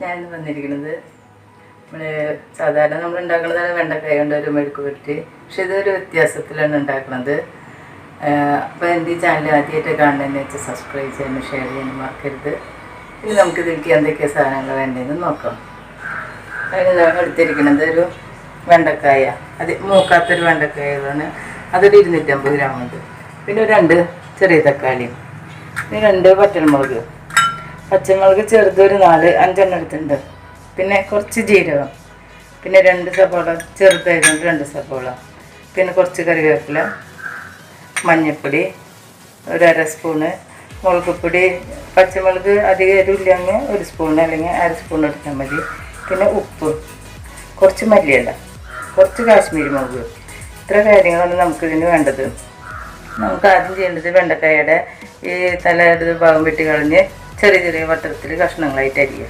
ഞാൻ വന്നിരിക്കുന്നത് സാധാരണ നമ്മൾ ഉണ്ടാക്കുന്നത് വെണ്ടക്കായ കൊണ്ട് ഒരു മെഴുക്ക് പുരട്ടി. പക്ഷെ ഇതൊരു വ്യത്യാസത്തിലാണ് ഉണ്ടാക്കുന്നത്. അപ്പോൾ എൻ്റെ ഈ ചാനൽ ആദ്യമായിട്ട് കാണുന്നതെന്ന് വെച്ചാൽ സബ്സ്ക്രൈബ് ചെയ്യാനും ഷെയർ ചെയ്യാനും മറക്കരുത്. ഇനി നമുക്കിതിലേക്ക് എന്തൊക്കെ സാധനങ്ങൾ വേണ്ടതെന്ന് നോക്കാം. അതിന് ഞാൻ എടുത്തിരിക്കുന്നത് ഒരു വെണ്ടക്കായ, അത് മൂക്കാത്തൊരു വെണ്ടക്കായകളാണ്. അതൊരു 250 ഗ്രാം ഉണ്ട്. പിന്നെ 2 ചെറിയ തക്കാളിയും, പിന്നെ 2 പച്ചമുളക്. പച്ചമുളക് ചെറുതൊരു 4-5 എടുത്തിട്ടുണ്ട്. പിന്നെ കുറച്ച് ജീരകം, പിന്നെ 2 സബോള ചെറുതായതുകൊണ്ട് 2 സബോള, പിന്നെ കുറച്ച് കറിവേപ്പില, മഞ്ഞൾപ്പൊടി, 1/2 സ്പൂണ്, മുളക് പൊടി. പച്ചമുളക് അധികം എരിവില്ലെങ്കിൽ 1 സ്പൂൺ അല്ലെങ്കിൽ 1/2 സ്പൂൺ എടുത്താൽ മതി. പിന്നെ ഉപ്പ്, കുറച്ച് മല്ലിയില, കുറച്ച് കാശ്മീരി മുളക്. ഇത്ര കാര്യങ്ങളാണ് നമുക്കിതിന് വേണ്ടത്. നമുക്ക് ആദ്യം ചെയ്യേണ്ടത് വെണ്ടക്കായയുടെ ഈ തലയുടെ ഭാഗം വെട്ടി കളഞ്ഞ് ചെറിയ ചെറിയ വട്ടത്തിൽ കഷ്ണങ്ങളായിട്ട് അരിയുക.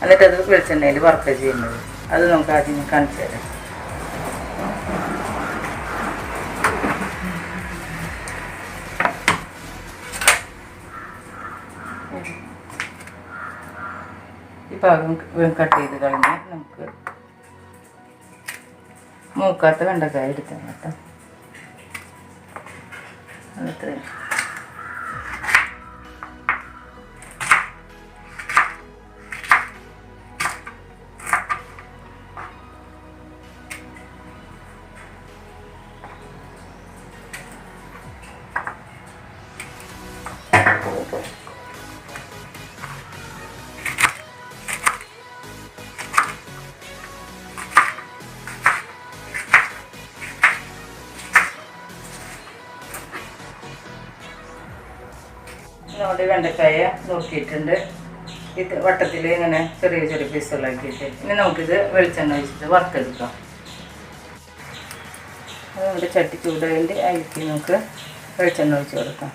എന്നിട്ടത് വെളിച്ചെണ്ണയിൽ വറുക്കുക ചെയ്യുന്നത്. അത് നമുക്ക് ആദ്യം കാണിച്ചു തരാം. ഈ ഭാഗം കട്ട് ചെയ്ത് കളഞ്ഞ് നമുക്ക് മൂക്കാത്ത വെണ്ടക്കായ എടുക്കാം കേട്ടോ. അത്രയും നമ്മുടെ വെണ്ടക്കായ നോക്കിയിട്ടുണ്ട്. ഇത് വട്ടത്തിൽ ഇങ്ങനെ ചെറിയ ചെറിയ പീസുകളാക്കിയിട്ട് ഇനി നമുക്കിത് വെളിച്ചെണ്ണ ഒഴിച്ചിട്ട് വറുത്തെടുക്കാം. അത് നമ്മുടെ ചട്ടി ചൂടായതിൻ്റെ അതിലേക്ക് നമുക്ക് വെളിച്ചെണ്ണ ഒഴിച്ച് കൊടുക്കാം.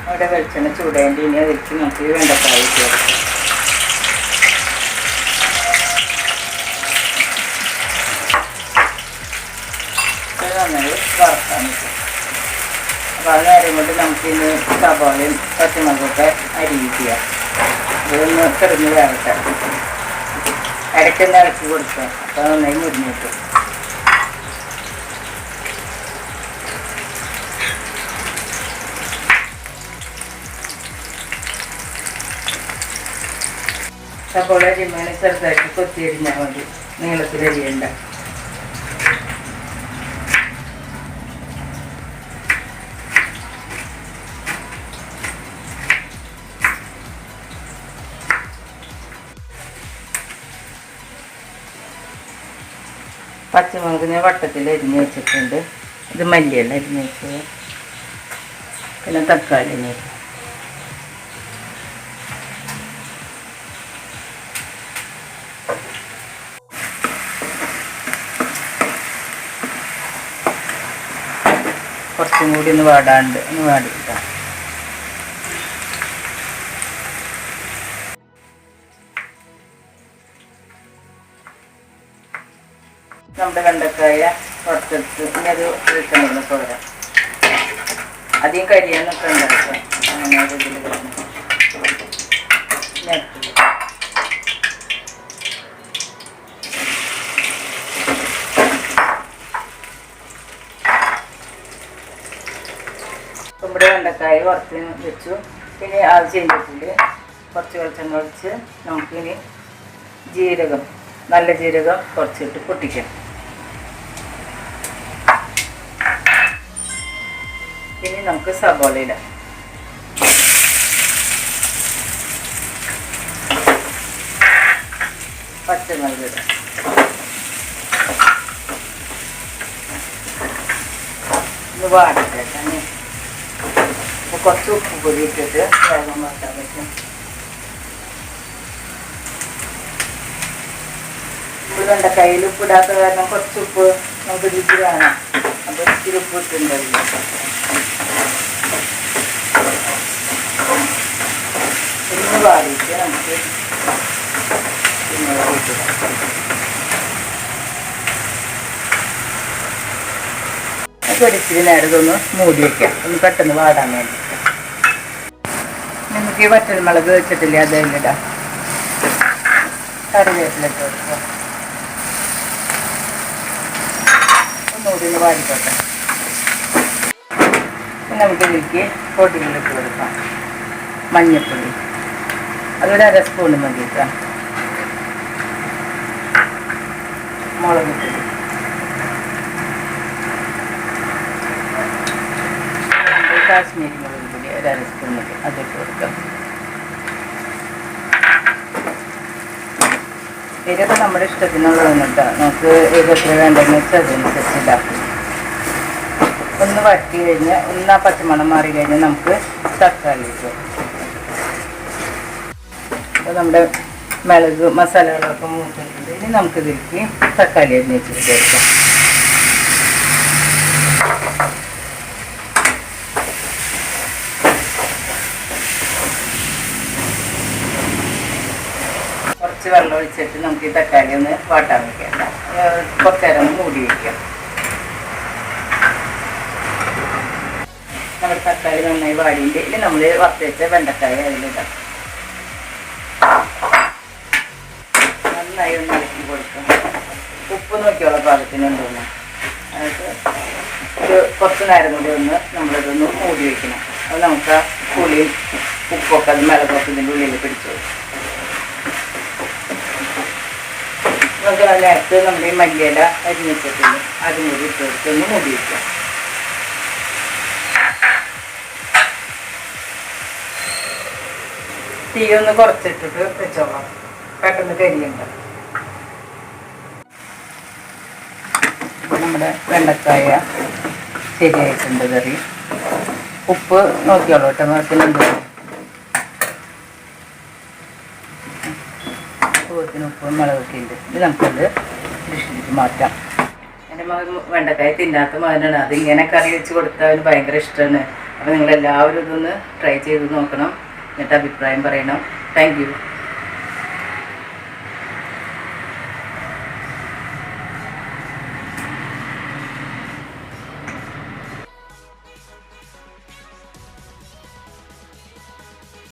അവിടെ വെളിച്ചെണ്ണ ചൂടായതിൻ്റെ ഇനി അതിലേക്ക് നമുക്ക് വെണ്ടക്കായ ഒഴിച്ച് കൊടുക്കാം. നന്നായി വറുക്കാൻ പറ്റും. അപ്പോൾ അത് നേരം കൊണ്ട് നമുക്കിന്ന് സവാളയും പച്ചമുളകൊക്കെ അരിയിക്കുക. ഇതൊന്ന് കിടന്ന് വേവട്ടെ. ഇടയ്ക്കൊന്ന് ഇളക്കി കൊടുക്കുക. അപ്പോൾ നന്നായി മുരിഞ്ഞ് കിട്ടും. സവാള അരിയുമ്പോൾ ചെറുതായിട്ട് കൊത്തി അരിഞ്ഞാൽ മതി, നീളത്തിൽ അരിയണ്ട. പച്ചമുളകിനെ വട്ടത്തിൽ അരിഞ്ഞ് വെച്ചിട്ടുണ്ട്. ഇത് മല്ലിയില അരിഞ്ഞ് വെച്ചത്, പിന്നെ തക്കാളി കുറച്ചും കൂടി ഒന്ന് വാടിയിട്ടാണ്. നമ്മുടെ വെണ്ടക്കായ വറുത്തെടുത്ത് ഇനി അത് വെളിച്ചെണ്ണയിൽ പോരാം. അധികം കരിയാനൊക്കെ ഉണ്ടാക്കാം. അങ്ങനെ ഒരു ഇതിൽ നമ്മുടെ വെണ്ടക്കായ വറുത്ത് വെച്ചു. പിന്നെ ആവശ്യം ചെയ്തിട്ടില്ല കുറച്ച് വെളിച്ചെണ്ണ ഒഴിച്ച് നമുക്കിനി ജീരകം, നല്ല ജീരകം കുറച്ചിട്ട് പൊട്ടിക്കാം. ഇനി നമുക്ക് സബോള ഇടാം. പച്ചമുളക് ഇടാം. ഒന്ന് വാടട്ടെ. കുറച്ച് ഉപ്പ് പൊടി ഇട്ടിട്ട് വേഗം വറുക്കാൻ പറ്റും. വെണ്ടക്കായയിൽ ഉപ്പിടാത്ത കാരണം കുറച്ച് ഉപ്പ് നമുക്ക് രുചി വേണം. അപ്പോൾ ഇച്ചിരി ഉപ്പ് ഇട്ടുണ്ടല്ലോ. ഒന്ന് വാടിയിട്ട് നമുക്ക് പിന്നെ നമുക്ക് ഒരിച്ചിരി നേരം ഇതൊന്ന് മൂടി വയ്ക്കാം, ഒന്ന് പെട്ടെന്ന് വാടാൻ വേണ്ടി. നമുക്ക് ഈ വറ്റൽമുളക് വെച്ചിട്ടില്ലേ അതിലിടാം. കറിവേപ്പിലിട്ട് കൊടുക്കാം. ഒന്നുകൂടി ഒന്ന് വാടിക്കോട്ടെ. നമുക്ക് ഇതിലേക്ക് പൊടികളിട്ട് കൊടുക്കാം. മഞ്ഞൾപ്പൊടി അതൊരു 1/2 സ്പൂൺ മതി കേട്ടോ. മുളക് പൊടി, കാശ്മീരി മുളക് പൊടി 1/2 സ്പൂൺ മതി, അതിട്ട് കൊടുക്കാം. ഇതൊക്കെ നമ്മുടെ ഇഷ്ടത്തിനുള്ളതാണ് കേട്ടോ. നമുക്ക് ഏതൊക്കെ വേണ്ടെന്ന് വെച്ചാൽ അതനുസരിച്ച് ഇതാക്കും. ഒന്ന് വറ്റി കഴിഞ്ഞ് ഒന്ന് ആ പച്ചമണം മാറി കഴിഞ്ഞാൽ നമുക്ക് തക്കാളി ഇട്ട്. അപ്പോൾ നമ്മുടെ മുളക് മസാലകളൊക്കെ മൂത്തിട്ടുണ്ട്. ഇനി നമുക്കിതിലേക്ക് തക്കാളി അരിഞ്ഞ് വെച്ചിട്ട് കൊടുക്കാം. കുറച്ച് വെള്ളം ഒഴിച്ചിട്ട് നമുക്ക് ഈ തക്കാളി ഒന്ന് വാട്ടാൻ വയ്ക്കാം. കുറച്ച് നേരം ഒന്ന് മൂടി വയ്ക്കാം. നമ്മുടെ തക്കാളി നന്നായി വാടിയിട്ട് ഇനി നമ്മൾ വറുത്ത് വെച്ച വെണ്ടക്കായ അതിലിടാം. നന്നായി ഒന്ന് ഇളക്കി കൊടുക്കാം. ഉപ്പ് നോക്കിയുള്ള പാകത്തിനുണ്ടോന്ന്. അതായത് കുറച്ച് നേരം കൂടി ഒന്ന് നമ്മളിതൊന്ന് മൂടി വയ്ക്കണം. അത് നമുക്ക് ആ പുളിയും ഉപ്പൊക്കെ അത് മുളകൊക്കെ ഇതിൻ്റെ ഉള്ളിൽ പിടിച്ചു. നമുക്ക് ആ നേരത്ത് നമ്മുടെ ഈ മല്ലിയില അരിഞ്ഞിട്ടില്ല അതും കൂടി ഇട്ട് കൊടുത്തൊന്ന് മൂടി വയ്ക്കാം. തീ ഒന്ന് കുറച്ചിട്ടിട്ട് വെച്ചോളാം, പെട്ടെന്ന് കരിയുണ്ട്. അപ്പോൾ നമ്മുടെ വെണ്ടക്കായ ശരിയായിട്ടുണ്ട്. കറി ഉപ്പ് നോക്കിയോളൂ കേട്ടോ, നോക്കുന്നുണ്ട്. ഉപ്പും മുളകൊക്കെ ഉണ്ട്. ഇത് നമുക്കത് ഡിഷിലേക്ക് മാറ്റാം. എൻ്റെ മകൻ വെണ്ടക്കായ തിന്നാത്ത മകനാണ്. അതിങ്ങനെ കറി വെച്ച് കൊടുത്താൽ അവന് ഭയങ്കര ഇഷ്ടമാണ്. അപ്പോൾ നിങ്ങളെല്ലാവരും ഇതൊന്ന് ട്രൈ ചെയ്ത് നോക്കണം, എന്നിട്ട് അഭിപ്രായം പറയണം. Thank you.